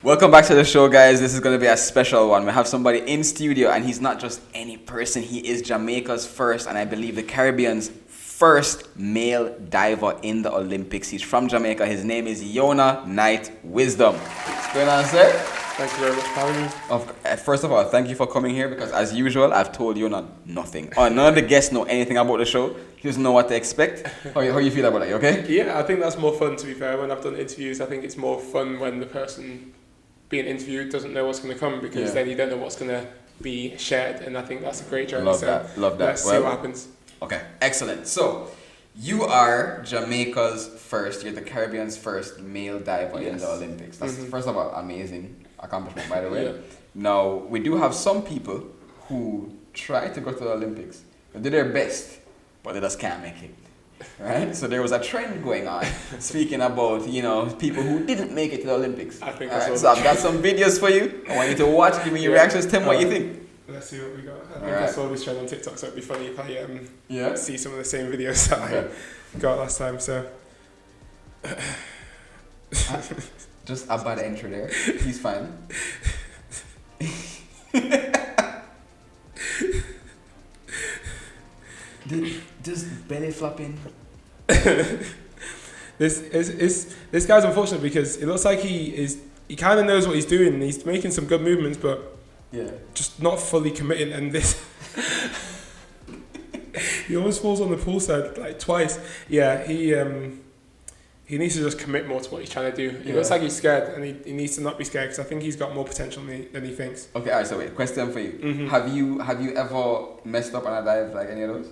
Welcome back to the show, guys. This is going to be a special one. We have somebody in studio, and he's not just any person. He is Jamaica's first, and I believe the Caribbean's first male diver in the Olympics. He's from Jamaica. His name is Yona Knight-Wisdom. What's going on, sir? Thank you very much for having me. First of all, thank you for coming here because, as usual, I've told Yona nothing. None of the guests know anything about the show. He doesn't know what to expect. How you feel about that? You okay? Yeah, I think that's more fun, to be fair. When I've done interviews, I think it's more fun when the person being interviewed doesn't know what's going to come because then you don't know what's going to be shared, and I think that's a great journey. Love that. Let's see what happens. Okay, excellent. So, you are Jamaica's first, you're the Caribbean's first male diver in the Olympics. That's, first of all, amazing accomplishment, by the way. Yeah. Now, we do have some people who try to go to the Olympics, they do their best, but they just can't make it. Right? So there was a trend going on speaking about, people who didn't make it to the Olympics. I think so I've got some videos for you. I want you to watch, give me your reactions, tell me what you think. Let's see what we got. I think I saw this trend on TikTok, so it'd be funny if I see some of the same videos that I got last time. So just a bad intro there. He's fine. Just belly flopping. This guy's unfortunate because it looks like he kind of knows what he's doing and he's making some good movements, but just not fully committing. And this he almost falls on the pool side like twice. Yeah, he needs to just commit more to what he's trying to do. It looks like he's scared, and he needs to not be scared because I think he's got more potential than he thinks. Okay, alright. So wait, question for you: Have you ever messed up on a dive like any of those?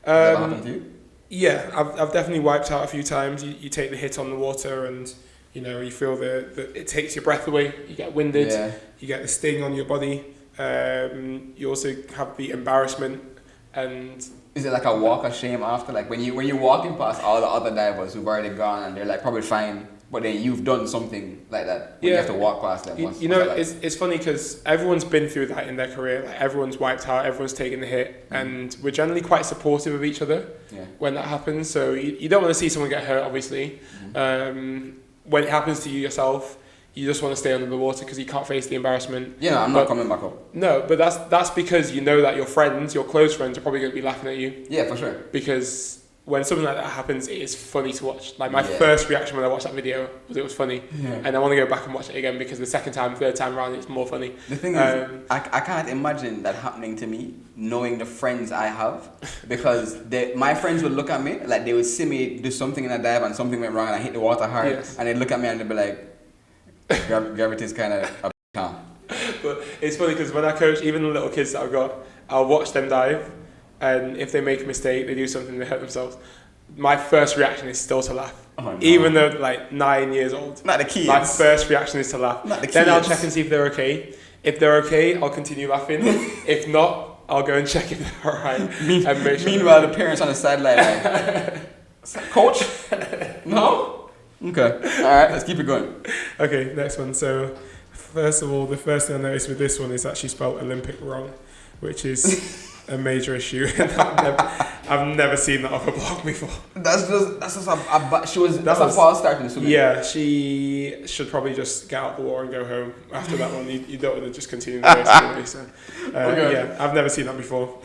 Has that happened to you? Yeah, I've definitely wiped out a few times. You take the hit on the water, and you feel the it takes your breath away. You get winded. Yeah. You get the sting on your body. You also have the embarrassment. And is it like a walk of shame after, like when you're walking past all the other divers who've already gone and they're like probably fine, but then you've done something like that when you have to walk past them? It's funny because everyone's been through that in their career. Like everyone's wiped out, everyone's taken the hit, and we're generally quite supportive of each other when that happens. So you don't want to see someone get hurt, obviously. When it happens to you yourself, you just want to stay under the water because you can't face the embarrassment. Yeah, I'm not coming back up. No, but that's because you know that your friends, your close friends, are probably going to be laughing at you. Yeah, for sure. Because when something like that happens, it is funny to watch. Like my first reaction when I watched that video was it was funny, and I want to go back and watch it again because the second time, third time around, it's more funny. The thing is, I can't imagine that happening to me, knowing the friends I have, because my friends would look at me like they would see me do something in a dive and something went wrong and I hit the water hard, and they'd look at me and they'd be like, gravity's kind of a calm. But it's funny because when I coach, even the little kids that I've got, I'll watch them dive, and if they make a mistake, they do something, they hurt themselves. My first reaction is still to laugh, even though like 9 years old. Not the kids. My first reaction is to laugh. Not the kids. Then I'll check and see if they're okay. If they're okay, I'll continue laughing. If not, I'll go and check if they're alright. And make sure. Meanwhile, the parents on the sideline like, Coach? No? Okay. Alright, let's keep it going. Okay, next one. So, first of all, the first thing I noticed with this one is that she spelled Olympic wrong, which is a major issue. I've never seen that off a blog before. That's just a false start in swimming. Yeah, she should probably just get out the water and go home after that one. You don't want to just continue the race anyway. So, yeah, I've never seen that before.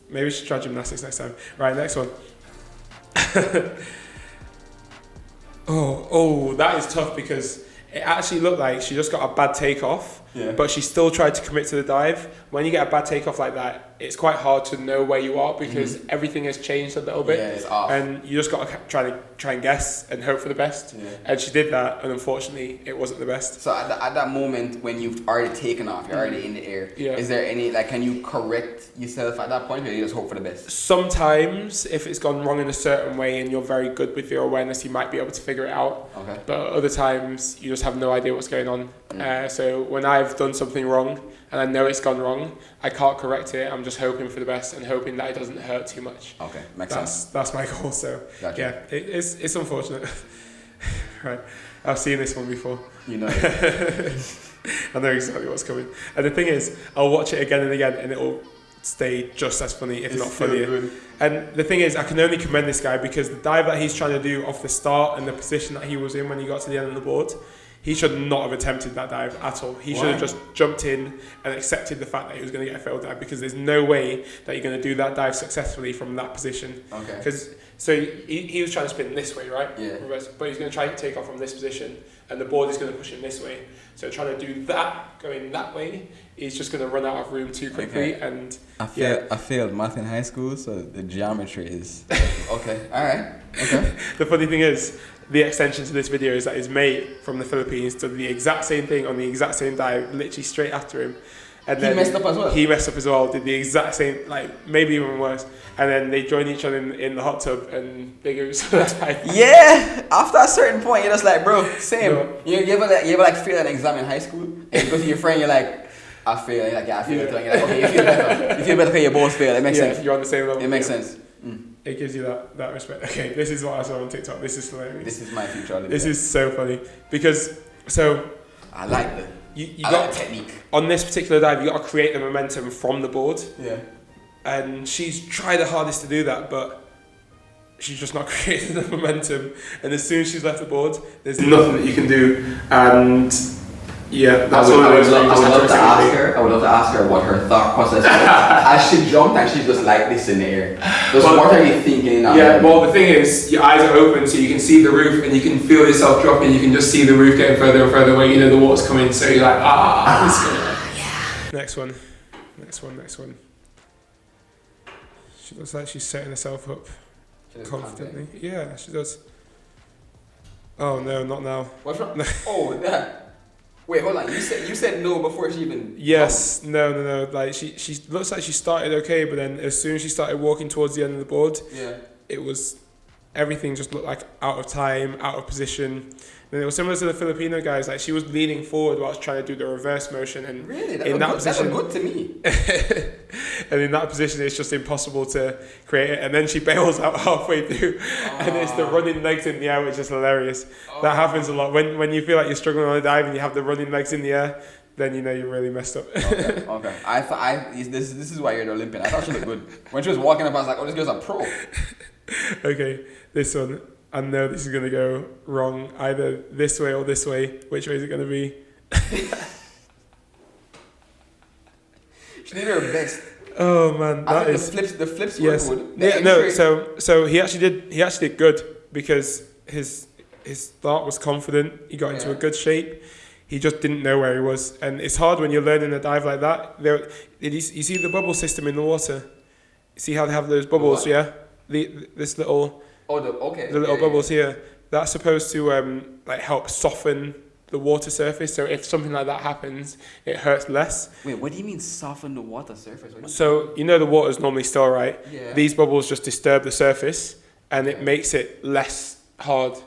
Maybe we should try gymnastics next time. Right, next one. Oh, that is tough because it actually looked like she just got a bad takeoff, but she still tried to commit to the dive. When you get a bad takeoff like that, it's quite hard to know where you are because everything has changed a little bit. Yeah, it's off. And you just got to try and guess and hope for the best. Yeah. And she did that, and unfortunately, it wasn't the best. So at that moment when you've already taken off, you're already in the air. Yeah. Is there any can you correct yourself at that point, or you just hope for the best? Sometimes, if it's gone wrong in a certain way and you're very good with your awareness, you might be able to figure it out. Okay. But other times, you just have no idea what's going on. So when I've done something wrong and I know it's gone wrong, I can't correct it. I'm just hoping for the best and hoping that it doesn't hurt too much. Okay, makes sense. That's my goal. So gotcha. Yeah, it's unfortunate. Right, I've seen this one before. You know it. I know exactly what's coming. And the thing is, I'll watch it again and again, and it'll stay just as funny, if not funnier. Good. And the thing is, I can only commend this guy because the dive that he's trying to do off the start and the position that he was in when he got to the end of the board, he should not have attempted that dive at all. He should have just jumped in and accepted the fact that he was going to get a failed dive, because there's no way that you're going to do that dive successfully from that position. Okay. Because he was trying to spin this way, right? Yeah. Reverse, but he's going to try to take off from this position, and the board is going to push him this way. So trying to do that, going that way, he's just going to run out of room too quickly. Okay. And I failed math in high school, so the geometry is okay. All right. Okay. The funny thing is, the extension to this video is that his mate from the Philippines did the exact same thing on the exact same dive, literally straight after him. And then he messed up as well. He messed up as well, did the exact same, like maybe even worse. And then they joined each other in the hot tub, and they go so that's like, yeah. After a certain point, you're just like, bro, same. No. You ever like fail an exam in high school, and you go to your friend, you're like, I failed. You're like, yeah, I failed. Yeah. You're like, okay, you feel better. You feel better because you both failed. It makes sense. You're on the same level. It makes sense. It gives you that respect. Okay, this is what I saw on TikTok. This is hilarious. This is my future. This is so funny because I like the you I got like the technique. On this particular dive. You got to create the momentum from the board. Yeah. And she's tried her hardest to do that, but she's just not creating the momentum. And as soon as she's left the board, there's nothing that you can do. And yeah, that's all. I would love to ask her what her thought process was as she jumped and she's just like this in the air. What are you thinking? Yeah, well, the thing is, your eyes are open, so you can see the roof and you can feel yourself dropping. You can just see the roof getting further and further away. You know the water's coming, so you're like, yeah. Next one. She looks like she's setting herself up confidently. Yeah, she does. Oh no, not now. What's wrong? Oh, yeah. Wait, hold on. You said no before she even. Yes, no. Like she looks like she started okay, but then as soon as she started walking towards the end of the board, it was everything just looked like out of time, out of position. And it was similar to the Filipino guys. Like she was leaning forward whilst trying to do the reverse motion, and really, that looked good to me. And in that position, it's just impossible to create it. And then she bails out halfway through, and it's the running legs in the air, which is hilarious. That happens a lot when you feel like you're struggling on a dive and you have the running legs in the air. Then you know you're really messed up. Okay. This is why you're the Olympian. I thought she looked good. When she was walking up, I was like, oh, this girl's a pro. Okay, this one. I know this is going to go wrong, either this way or this way. Which way is it going to be? She did her best. Oh man, the flips were good. Yeah, no. So he actually did good because his start was confident. He got into a good shape. He just didn't know where he was, and it's hard when you're learning a dive like that. You see the bubble system in the water. See how they have those bubbles? Yeah, this little. The little bubbles here. That's supposed to like help soften the water surface. So if something like that happens, it hurts less. Wait, what do you mean soften the water surface? So you know the water's normally still, right? Yeah. These bubbles just disturb the surface, and it makes it less hard.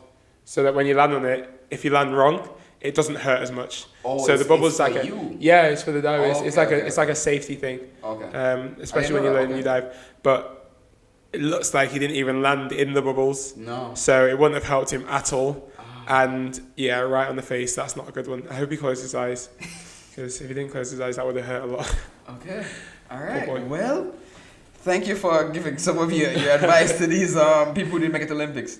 So that when you land on it, if you land wrong, it doesn't hurt as much. Oh, so the bubbles it's like it's for the divers. Oh, It's like a safety thing. Okay. Especially when you learn a new dive, but. It looks like he didn't even land in the bubbles. No. So it wouldn't have helped him at all. And yeah, right on the face. That's not a good one. I hope he closed his eyes. Because if he didn't close his eyes, that would have hurt a lot. Okay. All right. Well, thank you for giving some of your advice to these people who didn't make it to Olympics.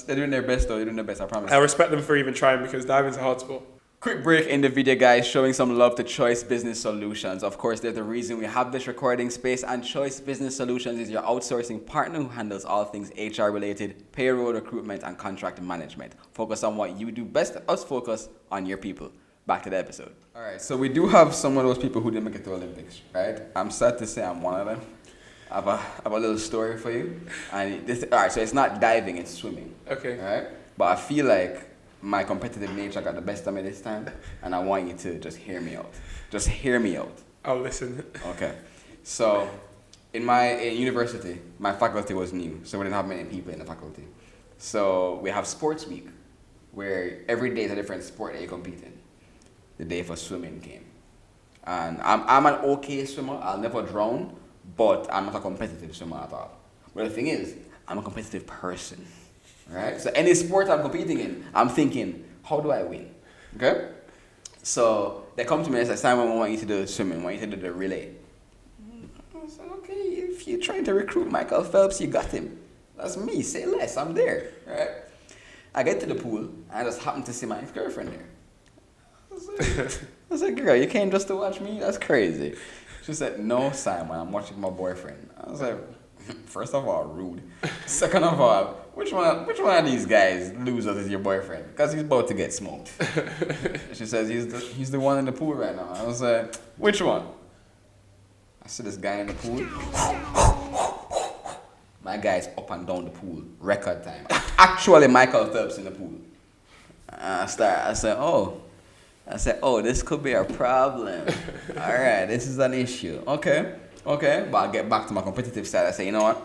They're doing their best, though. They're doing their best, I promise. I respect them for even trying, because diving's a hard sport. Quick break in the video, guys, showing some love to Choice Business Solutions. Of course, they're the reason we have this recording space, and Choice Business Solutions is your outsourcing partner who handles all things HR related, payroll, recruitment, and contract management. Focus on what you do best. Us focus on your people. Back to the episode. All right, so we do have some of those people who didn't make it to Olympics, right? I'm sad to say I'm one of them. I have a little story for you. And all right, so it's not diving, it's swimming. Okay. All right? But I feel like my competitive nature got the best of me this time, and I want you to just hear me out. Just hear me out. I'll listen. Okay. So, in university, my faculty was new, so we didn't have many people in the faculty. So, we have sports week, where every day is a different sport that you compete in. The day for swimming came. And I'm an okay swimmer. I'll never drown, but I'm not a competitive swimmer at all. But the thing is, I'm a competitive person. Right? So any sport I'm competing in, I'm thinking, how do I win? Okay? So they come to me and say, Simon, we want you to do swimming, we want you to do the relay. I said, okay, if you're trying to recruit Michael Phelps, you got him. That's me, say less, I'm there. Right? I get to the pool, and I just happen to see my girlfriend there. I was like, girl, you came just to watch me? That's crazy. She said, no, Simon, I'm watching my boyfriend. I was like, first of all, rude. Second of all, which one of these guys losers is your boyfriend? Because he's about to get smoked. She says, he's the one in the pool right now. I was like, which one? I see this guy in the pool. My guy's up and down the pool, record time. Actually, Michael Phelps in the pool. I said, oh, this could be a problem. All right, this is an issue. Okay. But I'll get back to my competitive side. I say, you know what?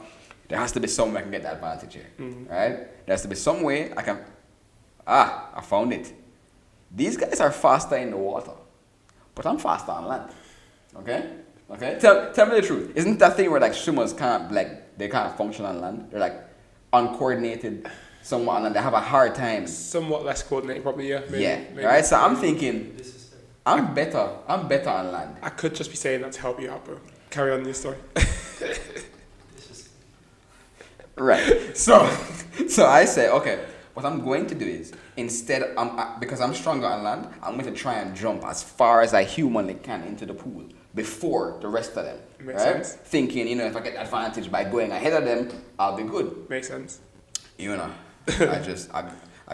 There has to be some way I can get that advantage here. Right? There has to be some way I can... I found it. These guys are faster in the water, but I'm faster on land. Okay? Tell me the truth. Isn't that thing where like swimmers they can't function on land? They're like uncoordinated somewhat on land. They have a hard time. Somewhat less coordinated, probably, yeah. Maybe. Right? So I'm thinking, I'm better on land. I could just be saying that to help you out, bro. Carry on your story. Right. So I say, okay, what I'm going to do is, instead, because I'm stronger on land, I'm going to try and jump as far as I humanly can into the pool before the rest of them. Makes sense. Thinking, if I get advantage by going ahead of them, I'll be good. Makes sense. I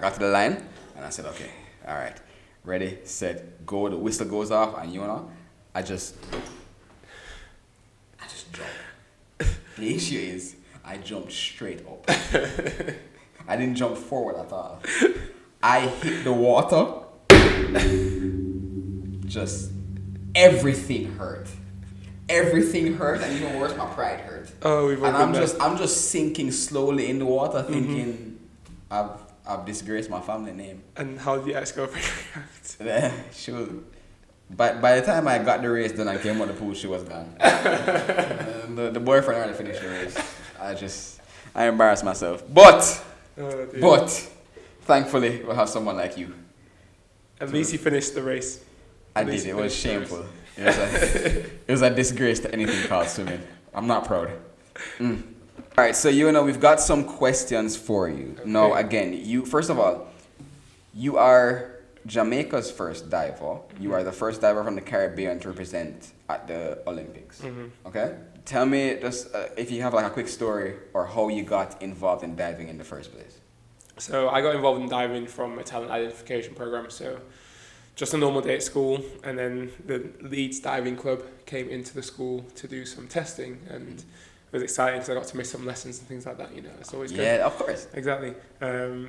got to the line and I said, okay, all right, ready, set, go. The whistle goes off and I just jump. The issue is I jumped straight up. I didn't jump forward at all. I hit the water. Just everything hurt. Everything hurt, and even worse, my pride hurt. Oh, we've all and been I'm just sinking slowly in the water, thinking I've disgraced my family name. And how did your ex-girlfriend react? She was. By the time I got the race done and came out of the pool, she was gone. The boyfriend already finished the race. I embarrassed myself. But thankfully, we'll have someone like you. At least you finished the race. I did. It was shameful. It was a disgrace to anything called swimming. I'm not proud. All right, so we've got some questions for you. Okay. Now, again, first of all, you are Jamaica's first diver. You are the first diver from the Caribbean to represent at the Olympics. Okay? Tell me just if you have like a quick story or how you got involved in diving in the first place. So I got involved in diving from a talent identification program. So just a normal day at school, and then the Leeds Diving Club came into the school to do some testing, and it was exciting because I got to miss some lessons and things like that. It's always good. Yeah, of course. Exactly.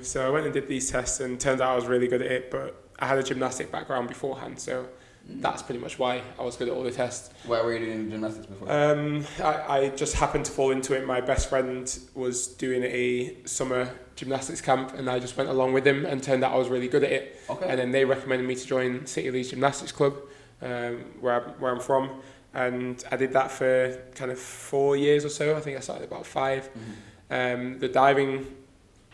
So I went and did these tests, and turned out I was really good at it, but I had a gymnastic background beforehand, so that's pretty much why I was good at all the tests. Why were you doing gymnastics before? I just happened to fall into it. My best friend was doing a summer gymnastics camp, and I just went along with him, and turned out I was really good at it. Okay. And then they recommended me to join City Leeds Gymnastics Club, where I'm from, and I did that for kind of 4 years or so. I think I started about 5. The diving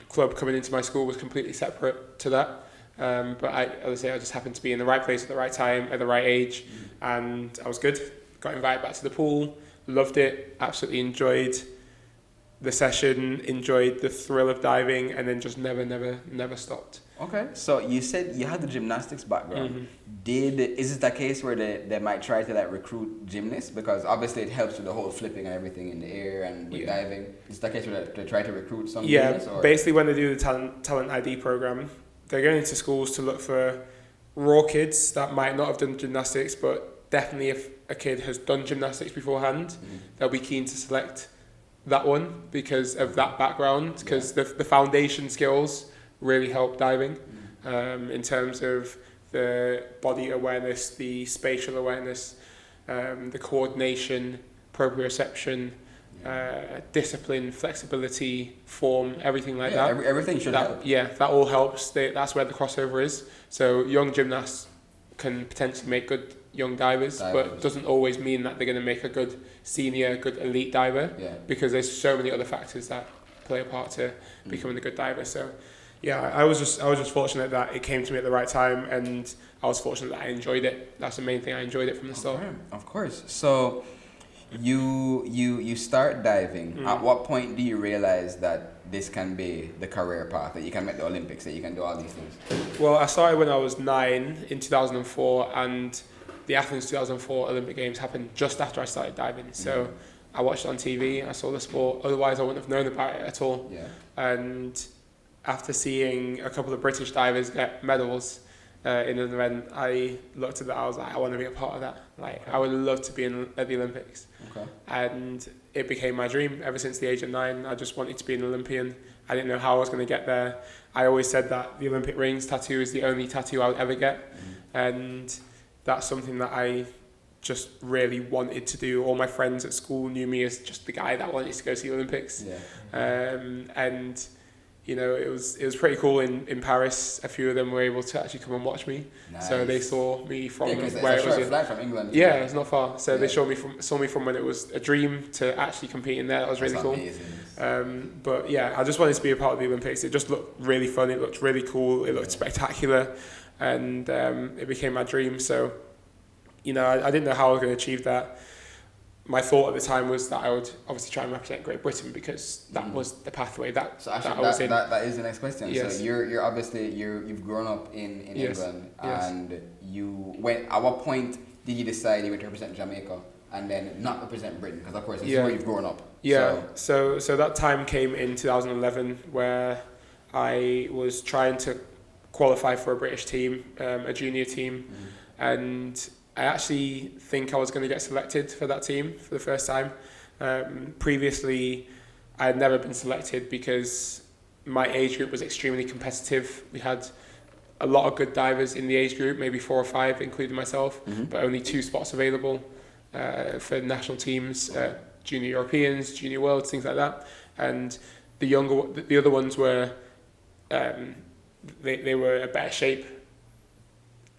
club coming into my school was completely separate to that. But I just happened to be in the right place at the right time, at the right age, and I was good. Got invited back to the pool, loved it, absolutely enjoyed the session, enjoyed the thrill of diving, and then just never stopped. Okay, so you said you had the gymnastics background. Is it the case where they might try to like recruit gymnasts, because obviously it helps with the whole flipping and everything in the air and with diving? Is it the case where they try to recruit some gymnasts? Yeah, basically when they do the talent ID program, they're going into schools to look for raw kids that might not have done gymnastics, but definitely if a kid has done gymnastics beforehand, they'll be keen to select that one because of that background, because the foundation skills really help diving in terms of the body awareness, the spatial awareness, the coordination, proprioception, discipline, flexibility, form, everything like that. Everything should help. Yeah, that all helps. That's where the crossover is. So young gymnasts can potentially make good young divers, but doesn't always mean that they're going to make a good senior, good elite diver, because there's so many other factors that play a part to becoming a good diver. So yeah, I was just fortunate that it came to me at the right time, and I was fortunate that I enjoyed it. That's the main thing. I enjoyed it from the start. Of course. So you start diving. At what point do you realize that this can be the career path, that you can make the Olympics, that you can do all these things? Well, I started when I was 9 in 2004, and the Athens 2004 Olympic Games happened just after I started diving. So I watched it on TV, I saw the sport, otherwise I wouldn't have known about it at all. Yeah. And after seeing a couple of British divers get medals in an event, I looked at that, I was like, I want to be a part of that. Like, I would love to be at the Olympics. Okay. And it became my dream ever since the age of 9. I just wanted to be an Olympian. I didn't know how I was going to get there. I always said that the Olympic rings tattoo is the only tattoo I would ever get. And that's something that I just really wanted to do. All my friends at school knew me as just the guy that wanted to go to the Olympics. Yeah. And you know, it was pretty cool in Paris. A few of them were able to actually come and watch me. Nice. So they saw me from where it was. Flight from England. Yeah, it's not far. So they saw me from when it was a dream to actually competing there. That was really cool. Amazing. But yeah, I just wanted to be a part of the Olympics. It just looked really fun. It looked really cool. It looked spectacular, and it became my dream. So, you know, I didn't know how I was going to achieve that. My thought at the time was that I would obviously try and represent Great Britain, because that was the pathway that I was in. That is the next question. Yes. So you're obviously you've grown up in Yes. England, Yes. and at what point did you decide you were to represent Jamaica and then not represent Britain? Because of course this is where you've grown up. Yeah. So that time came in 2011 where I was trying to qualify for a British team, a junior team, and I actually think I was going to get selected for that team for the first time. Previously, I had never been selected because my age group was extremely competitive. We had a lot of good divers in the age group, maybe 4 or 5, including myself, but only 2 spots available for national teams, junior Europeans, junior worlds, things like that. And the other ones were, they were in better shape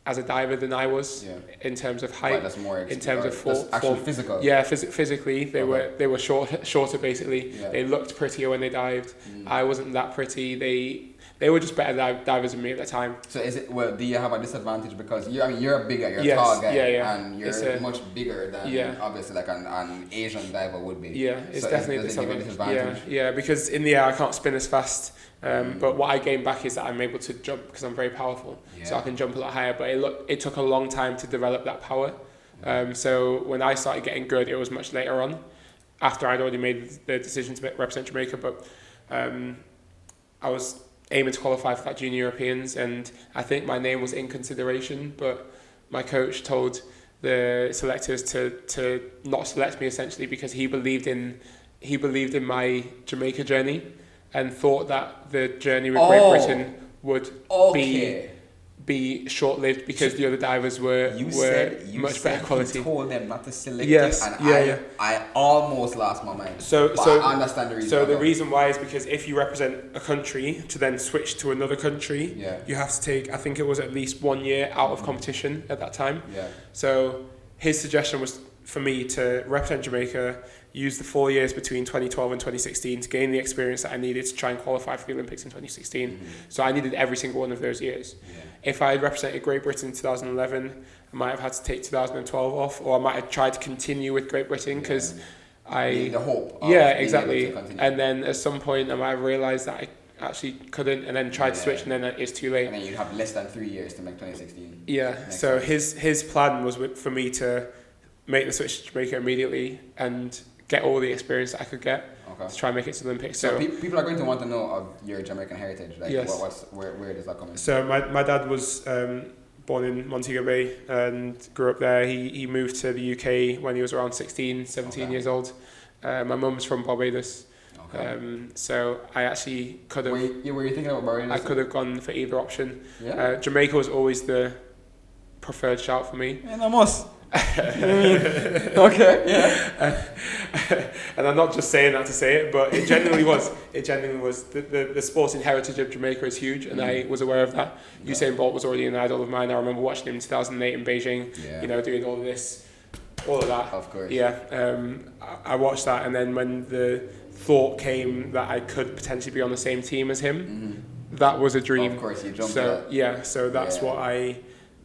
as a diver than I was, in terms of height, in terms of form. Physical. Yeah, physically they were shorter basically. Yeah. They looked prettier when they dived. I wasn't that pretty. They were just better divers than me at the time. So do you have a disadvantage because you're bigger, you're a tall guy, and you're much bigger than obviously like an Asian diver would be. Yeah, it's so definitely a disadvantage. Yeah, because in the air I can't spin as fast. But what I gain back is that I'm able to jump because I'm very powerful, so I can jump a lot higher. But it took a long time to develop that power. So when I started getting good, it was much later on, after I'd already made the decision to represent Jamaica. But I was aiming to qualify for that Junior Europeans, and I think my name was in consideration. But my coach told the selectors to not select me, essentially because he believed in my Jamaica journey, and thought that the journey with Great Britain would be short-lived because the other divers were much better quality. You told them not to select yes, and I almost lost my mind. So I understand the reason. So the reason why is because if you represent a country to then switch to another country, you have to take, I think it was at least 1 year out of competition at that time. Yeah. So his suggestion was for me to represent Jamaica, use the 4 years between 2012 and 2016 to gain the experience that I needed to try and qualify for the Olympics in 2016. So I needed every single one of those years. Yeah. If I had represented Great Britain in 2011, I might have had to take 2012 off, or I might have tried to continue with Great Britain because the hope. Exactly. And then at some point I might have realised that I actually couldn't, and then tried to switch, and then it's too late. And then you'd have less than 3 years to make 2016. Yeah. So his plan was for me to make the switch to Jamaica immediately and get all the experience that I could get to try and make it to the Olympics. So people are going to want to know of your Jamaican heritage. Like, where does that come in? So my dad was born in Montego Bay and grew up there. He moved to the UK when he was around 17 years old. My mum's from Barbados. So I actually could have... Were you thinking about Barbados? I could have gone for either option. Yeah. Jamaica was always the preferred shout for me. Yeah, almost. Okay, yeah. And I'm not just saying that to say it, but it genuinely was. The sporting heritage of Jamaica is huge, and I was aware of that. Usain Bolt was already an idol of mine. I remember watching him in 2008 in Beijing, doing all of that. Of course. Yeah, I watched that, and then when the thought came that I could potentially be on the same team as him, that was a dream. Of course, you jumped so that's what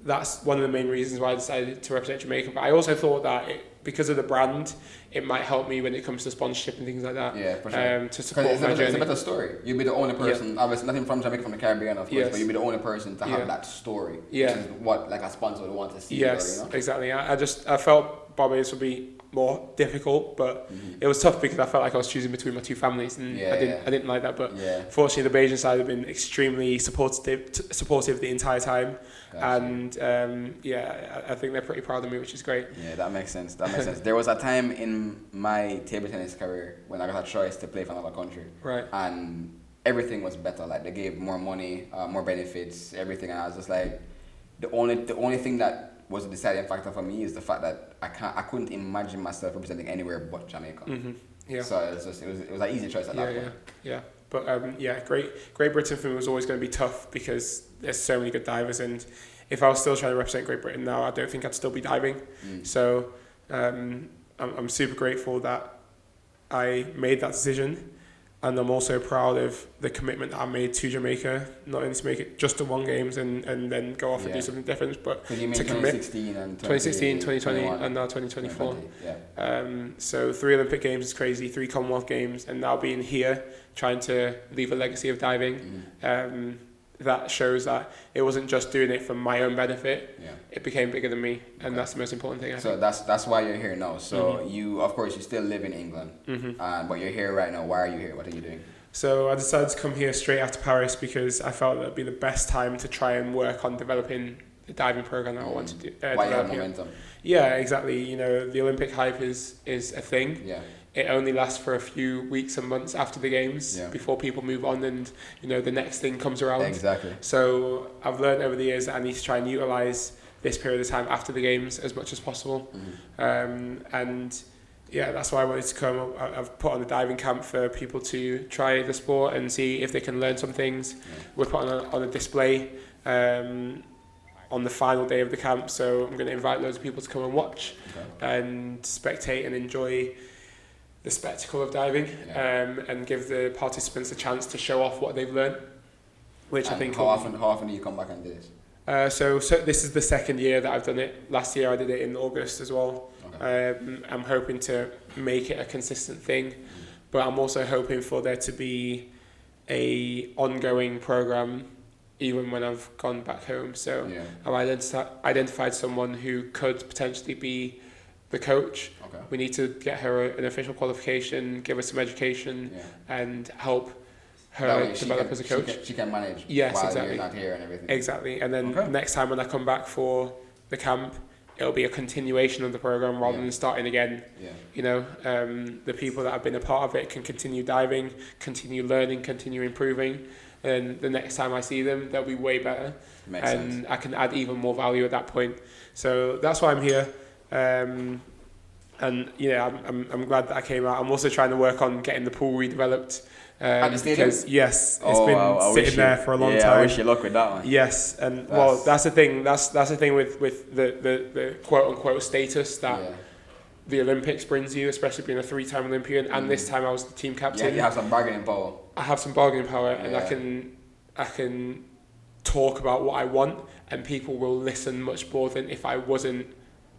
that's one of the main reasons why I decided to represent Jamaica. But I also thought that because of the brand, it might help me when it comes to sponsorship and things like that. Yeah, for sure. To support my journey. It's a better story. You'll be the only person, obviously nothing from Jamaica, from the Caribbean, of course, but you'll be the only person to have that story. Which is what like a sponsor would want to see. Yes, exactly. I felt Barbados would be more difficult, but it was tough because I felt like I was choosing between my two families, and I didn't like that. But fortunately, the Bayesian side have been extremely supportive the entire time. Gotcha. And I think they're pretty proud of me, which is great. Yeah, that makes sense. There was a time in my table tennis career when I got a choice to play for another country, right? And everything was better. Like they gave more money, more benefits, everything. And I was just like, the only thing that was a deciding factor for me is the fact that I couldn't imagine myself representing anywhere but Jamaica. Mm-hmm. Yeah. So it was an easy choice at that point. Yeah. But Great Britain for me was always going to be tough because there's so many good divers, and if I was still trying to represent Great Britain now, I don't think I'd still be diving. So I'm super grateful that I made that decision, and I'm also proud of the commitment that I made to Jamaica, not only to make it just to one games and then go off and do something different, but to commit 2016, 2020, and now 2024. So 3 Olympic Games is crazy, 3 Commonwealth Games, and now being here, trying to leave a legacy of diving. That shows that it wasn't just doing it for my own benefit. It became bigger than me, and that's the most important thing. I think. That's why you're here now. So you, of course, you still live in England, but you're here right now. Why are you here? What are you doing? So I decided to come here straight after Paris because I felt that would be the best time to try and work on developing the diving program that I want to do. Why you have momentum? Yeah, exactly. You know, the Olympic hype is a thing. Yeah. It only lasts for a few weeks and months after the games before people move on and, the next thing comes around. Exactly. So I've learned over the years that I need to try and utilise this period of time after the games as much as possible. That's why I wanted to come. I've put on a diving camp for people to try the sport and see if they can learn some things. We're putting on a display on the final day of the camp, so I'm going to invite loads of people to come and watch and spectate and enjoy the spectacle of diving, and give the participants a chance to show off what they've learned. How often do you come back and do this? So this is the second year that I've done it. Last year I did it in August as well. I'm hoping to make it a consistent thing, but I'm also hoping for there to be a ongoing program even when I've gone back home. So I've identified someone who could potentially be the coach. We need to get her an official qualification, give her some education, and help her develop as a coach. She can manage while you're not here and everything. Exactly. And then next time when I come back for the camp, it'll be a continuation of the program rather than starting again. The people that have been a part of it can continue diving, continue learning, continue improving. And the next time I see them, they'll be way better. Makes sense. I can add even more value at that point. So that's why I'm here. I'm glad that I came out. I'm also trying to work on getting the pool redeveloped. At the stadium? Yes, it's been sitting there for a long time. I wish you luck with that one. Yes, and that's the thing. That's the thing with the quote unquote status that the Olympics brings you, especially being a 3-time Olympian. And this time I was the team captain. Yeah, you have some bargaining power. I have some bargaining power, and I can talk about what I want, and people will listen much more than if I wasn't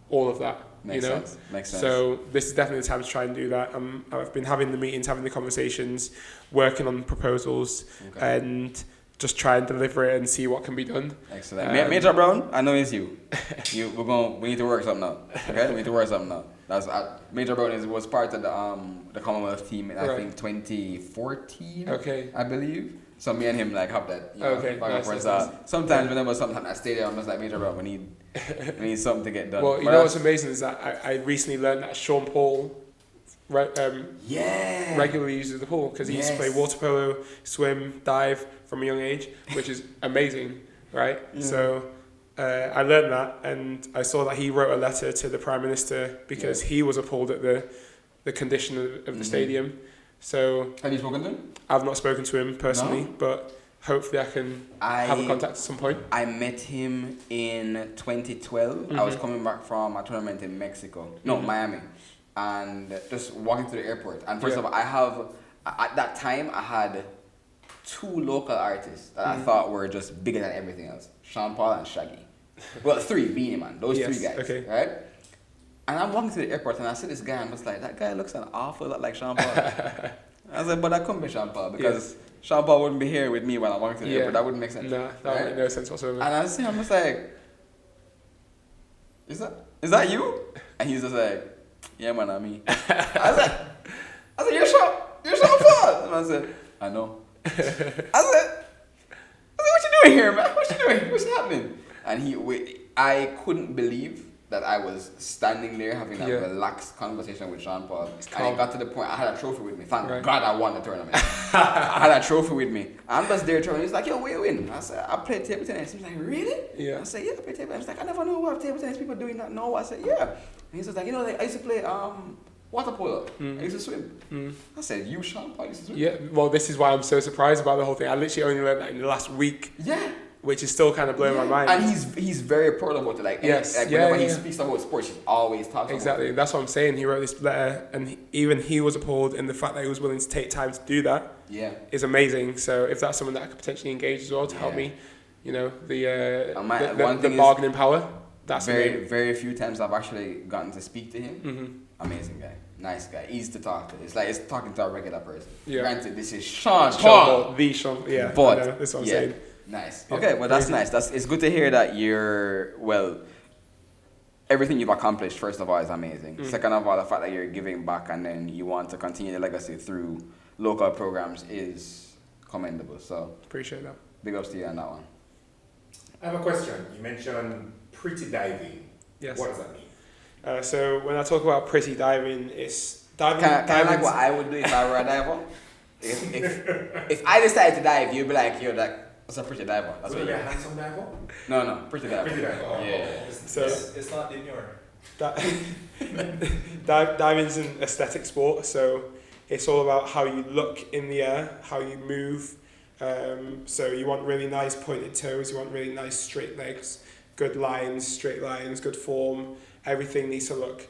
all of that. Makes sense. So this is definitely the time to try and do that. I've been having the meetings, having the conversations, working on proposals, and just try and deliver it and see what can be done. Excellent. Major Brown, I know it's you. We need to work something out. Okay, we need to work something out. That's Major Brown was part of the Commonwealth team in I think 2014. I believe. So me and him have that. Nice. Sometimes whenever something happens at stadium, I'm just like, Major Brown, we need something to get done. Well, what's amazing is that I recently learned that Shawn Paul regularly uses the pool because he used to play water polo, swim, dive from a young age, which is amazing, right? So I learned that, and I saw that he wrote a letter to the Prime Minister because he was appalled at the condition of the stadium. So have you spoken to him? I've not spoken to him personally, but hopefully I can have a contact at some point. I met him in 2012. I was coming back from a tournament in Miami, and just walking through the airport. And first of all, at that time I had 2 local artists that I thought were just bigger than everything else: Shawn Paul and Shaggy. Well, 3, Beanie Man, those 3 guys, right? And I'm walking to the airport and I see this guy and I was like, that guy looks an awful lot like Shawn Paul. I was like, but that couldn't be Shawn Paul because Shawn Paul wouldn't be here with me when I'm walking to the airport. That wouldn't make sense. No, that would make no sense whatsoever. And I see him, I was like, is that you? And he's just like, yeah, man, I'm me. I was like, you're Shawn Paul. And I said, I know. I said, what you doing here, man? What you doing? What's happening? And I couldn't believe that I was standing there having a relaxed conversation with Shawn Paul. And it got to the point, I had a trophy with me. Thank God I won the tournament. I had a trophy with me. I'm just there throwing. He's like, yo, where you win? I said, I play table tennis. He's like, really? Yeah. I said, yeah, I play table tennis. He's like, I never know what table tennis people doing that. No. I said, yeah. And he's just like, you know, I used to play water polo. I used to swim. I said, you, Shawn Paul, used to swim? Yeah, well, this is why I'm so surprised about the whole thing. I literally only learned that in the last week. Yeah. Which is still kind of blowing my mind. And he's very proud about it. Like, whenever he speaks about sports, he's always talking about it. Exactly. That's what I'm saying. He wrote this letter, and even he was appalled, and the fact that he was willing to take time to do that is amazing. So if that's someone that I could potentially engage as well to help me, you know, the bargaining power, that's very few times I've actually gotten to speak to him. Amazing guy. Nice guy. Easy to talk to. It's like it's talking to a regular person. Yeah. Granted, this is Shawn Paul. The Shawn. Yeah. But that's what I'm saying. Nice. Okay, well that's nice. It's good to hear that everything you've accomplished, first of all, is amazing. Second of all, the fact that you're giving back and then you want to continue the legacy through local programs is commendable. So appreciate that. Big ups to you on that one. I have a question. You mentioned pretty diving. Yes. What does that mean? So when I talk about pretty diving, it's diving. Kind of like what I would do if I were a diver. If I decided to dive, you'd be like, yo, that's a pretty diver. That's what you're a handsome diver? No, pretty diver. Pretty diver. Oh, yeah. So it's not demure. Diving's an aesthetic sport, so it's all about how you look in the air, how you move. So you want really nice pointed toes, you want really nice straight legs, good lines, straight lines, good form. Everything needs to look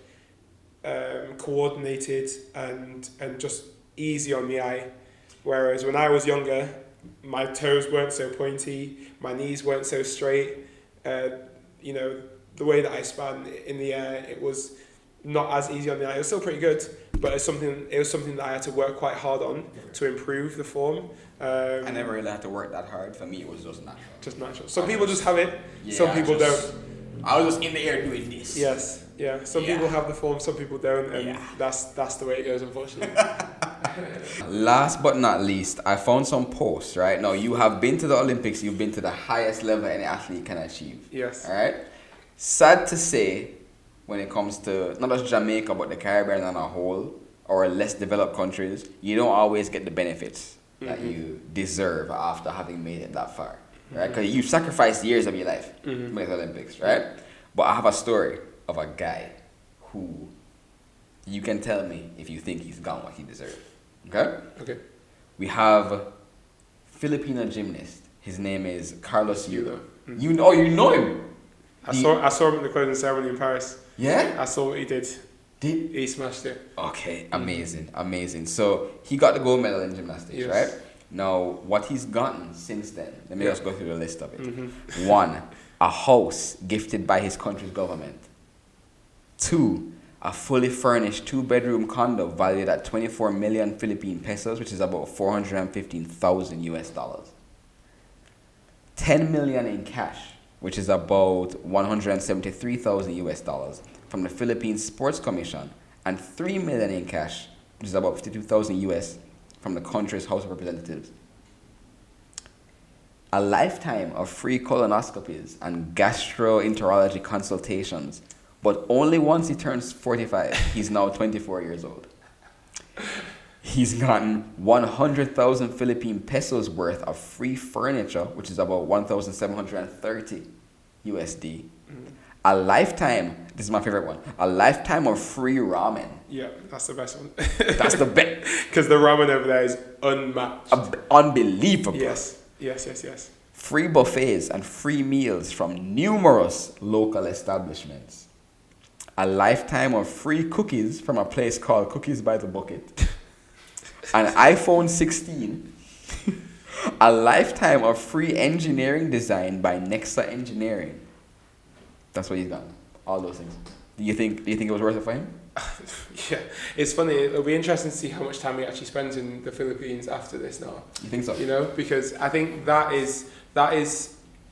coordinated and just easy on the eye. Whereas when I was younger, my toes weren't so pointy, my knees weren't so straight. You know, the way that I span in the air, it was not as easy on the eye. It was still pretty good, but it was something that I had to work quite hard on to improve the form. I never really had to work that hard. For me, it was just natural. Just natural. Some people just have it. Some people don't. I was just in the air doing this. Yes. Yeah. Some people have the form. Some people don't, and that's the way it goes, unfortunately. Last but not least, I found some posts. Right now, you have been to the Olympics. You've been to the highest level any athlete can achieve. Yes. All right. Sad to say, when it comes to not just Jamaica but the Caribbean as a whole, or less developed countries, you don't always get the benefits that you deserve after having made it that far, right? Because you've sacrificed years of your life to make the Olympics, right? But I have a story of a guy who you can tell me if you think he's gotten what he deserved, okay? Okay. We have Filipino gymnast. His name is Carlos Yulo. You know him? I saw him at the closing ceremony in Paris. Yeah? I saw what he did. He smashed it. Okay, amazing. So he got the gold medal in gymnastics, right? Now, what he's gotten since then, let me just go through the list of it. 1, a house gifted by his country's government. 2, a fully furnished 2-bedroom condo valued at 24 million Philippine pesos, which is about $415,000 US. 10 million in cash, which is about $173,000 US from the Philippine Sports Commission, and 3 million in cash, which is about 52,000 US from the country's House of Representatives. A lifetime of free colonoscopies and gastroenterology consultations, but only once he turns 45, he's now 24 years old. He's gotten 100,000 Philippine pesos worth of free furniture, which is about 1,730 USD. A lifetime, this is my favorite one, a lifetime of free ramen. Yeah, that's the best one. That's the best. Because the ramen over there is unmatched. Unbelievable. Yes. Free buffets and free meals from numerous local establishments. A lifetime of free cookies from a place called Cookies by the Bucket. An iPhone 16. A lifetime of free engineering design by Nexa Engineering. That's what he's done. All those things. Do you think it was worth it for him? Yeah, it's funny. It'll be interesting to see how much time he actually spends in the Philippines after this now. You think so? You know, because I think that is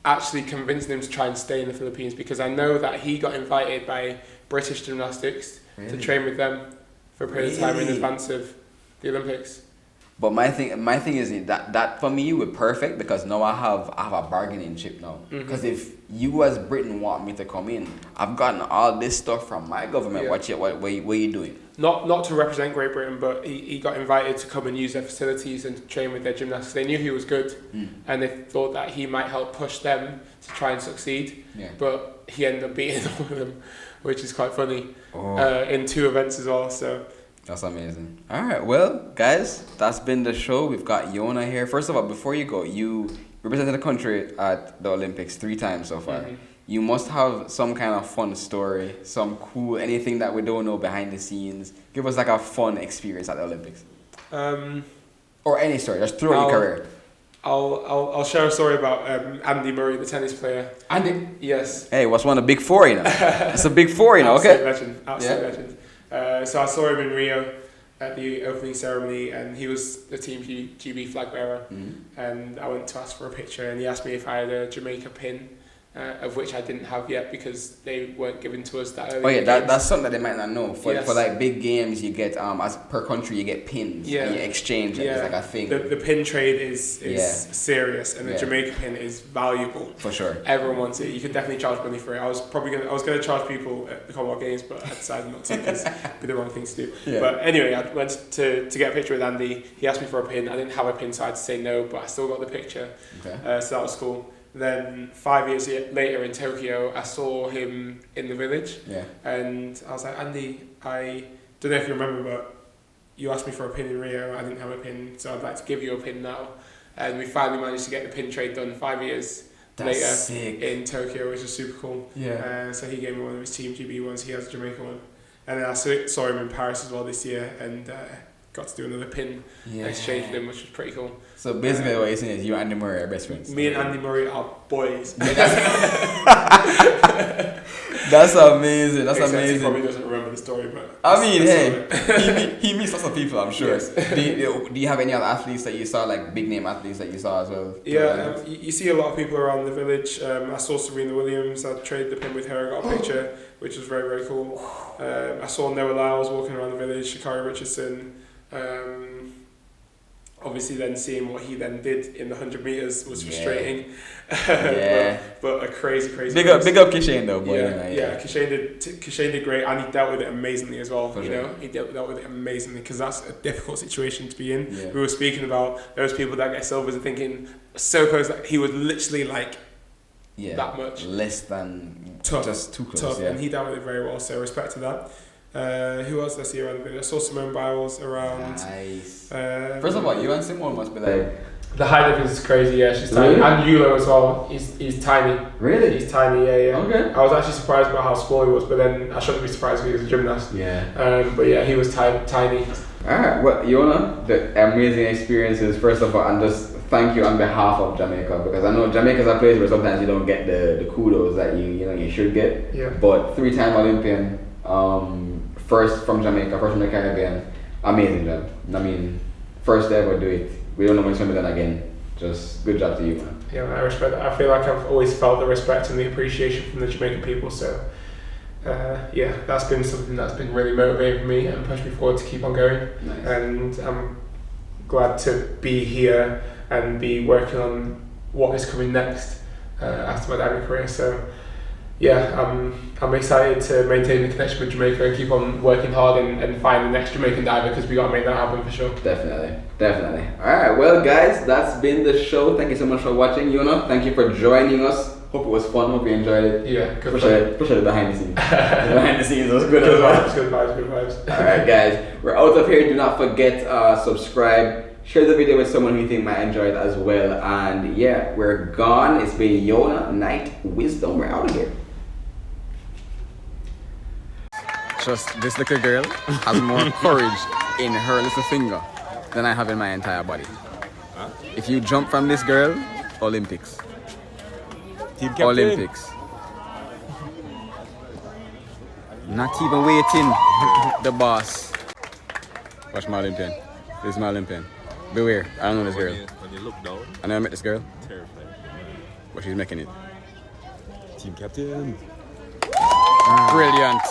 actually convincing him to try and stay in the Philippines, because I know that he got invited by British Gymnastics to train with them for a period of time in advance of the Olympics. But my thing is that for me would perfect, because now I have a bargaining chip now. Because if you as Britain want me to come in, I've gotten all this stuff from my government. Yeah. What are you doing? Not to represent Great Britain, but he got invited to come and use their facilities and train with their gymnasts. They knew he was good, and they thought that he might help push them to try and succeed. Yeah. But he ended up beating all of them, which is quite funny, Oh. in 2 events as well. So. That's amazing. All right, well, guys, that's been the show. We've got Yona here. First of all, before you go, you represented the country at the Olympics 3 times so far. You must have some kind of fun story, some cool, anything that we don't know behind the scenes. Give us like a fun experience at the Olympics. Or any story, just throughout your career. I'll share a story about Andy Murray, the tennis player. Andy? Yes. Hey, what's one of the big 4, you know? It's a big 4, you know, okay? Absolute legend. So I saw him in Rio at the opening ceremony, and he was the Team GB flag bearer. And I went to ask for a picture, and he asked me if I had a Jamaica pin, of which I didn't have yet because they weren't given to us that early. Oh yeah, that's something that they might not know. For like big games, you get as per country you get pins. Yeah. And you exchange it. It's like a thing. The pin trade is serious, and the Jamaica pin is valuable. For sure. Everyone wants it. You can definitely charge money for it. I was gonna charge people at the Commonwealth Games, but I decided not to because it'd be the wrong thing to do. Yeah. But anyway, I went to get a picture with Andy. He asked me for a pin. I didn't have a pin, so I had to say no, but I still got the picture. Okay. So that was cool. Then 5 years later in Tokyo, I saw him in the village. Yeah. And I was like, Andy, I don't know if you remember, but you asked me for a pin in Rio. I didn't have a pin, so I'd like to give you a pin now. And we finally managed to get the pin trade done 5 years later in Tokyo, which is super cool. Yeah. So he gave me one of his Team GB ones. He has a Jamaica one. And then I saw him in Paris as well this year, and got to do another pin exchange with him, which was pretty cool. So basically what you're saying is you and Andy Murray are best friends? Me and Andy Murray are boys. That's amazing. That's Except amazing. He probably doesn't remember the story, but I mean, hey, he meets lots of people, I'm sure. Yes. Do you have any other athletes that you saw, like big name athletes that you saw as well? Yeah, you see a lot of people around the village. I saw Serena Williams. I traded the pin with her. I got a picture, which was very, very cool. I saw Noah Lyles walking around the village. Sha'Carri Richardson. Obviously, then seeing what he then did in the 100 meters was frustrating. But a crazy. Big up Kishane though, boy. Kishane did great, and he dealt with it amazingly as well. For you sure. know, he dealt with it amazingly because that's a difficult situation to be in. Yeah. We were speaking about those people that get silvers and thinking so close. Like he was literally like that much less than tough, just too close. Tough, and he dealt with it very well. So respect to that. Who else did I see around the video? I saw Simone Biles around. Nice. First of all, you and Simone must be like. The height difference is crazy, yeah, she's tiny. Really? And Yulo as well, he's tiny. Really? He's tiny, yeah. Okay. I was actually surprised by how small he was, but then I shouldn't be surprised because he was a gymnast. Yeah. But yeah, he was tiny. Alright, well, Yona, the amazing experiences, first of all, and just thank you on behalf of Jamaica, because I know Jamaica's a place where sometimes you don't get the kudos that you should get. Yeah. But 3-time Olympian, first from Jamaica, first from the Caribbean, amazing job. I mean, first ever do it. We don't know when it's going to be done again. Just good job to you, man. Yeah, I respect that. I feel like I've always felt the respect and the appreciation from the Jamaican people. So, that's been something that's been really motivating for me and pushed me forward to keep on going. Nice. And I'm glad to be here and be working on what is coming next after my diving career. So, I'm excited to maintain the connection with Jamaica and keep on working hard and find the next Jamaican diver, because we got to make that happen for sure. Definitely. Alright, well guys, that's been the show. Thank you so much for watching. Yona, thank you for joining us. Hope it was fun, hope you enjoyed it. Yeah, good. Push it behind the scenes. Behind the scenes was good as well. Good vibes. Alright guys, we're out of here. Do not forget subscribe. Share the video with someone who you think might enjoy it as well. And yeah, we're gone. It's been Yona Knight-Wisdom. We're out of here. Just this little girl has more courage in her little finger than I have in my entire body. If you jump from this girl, Olympics. Team captain. Olympics. Not even waiting. The boss. Watch my Olympian. This is my Olympian. Beware. I don't know this girl. When you look down, I never met this girl, terrifying. but she's making it. Team captain. Brilliant.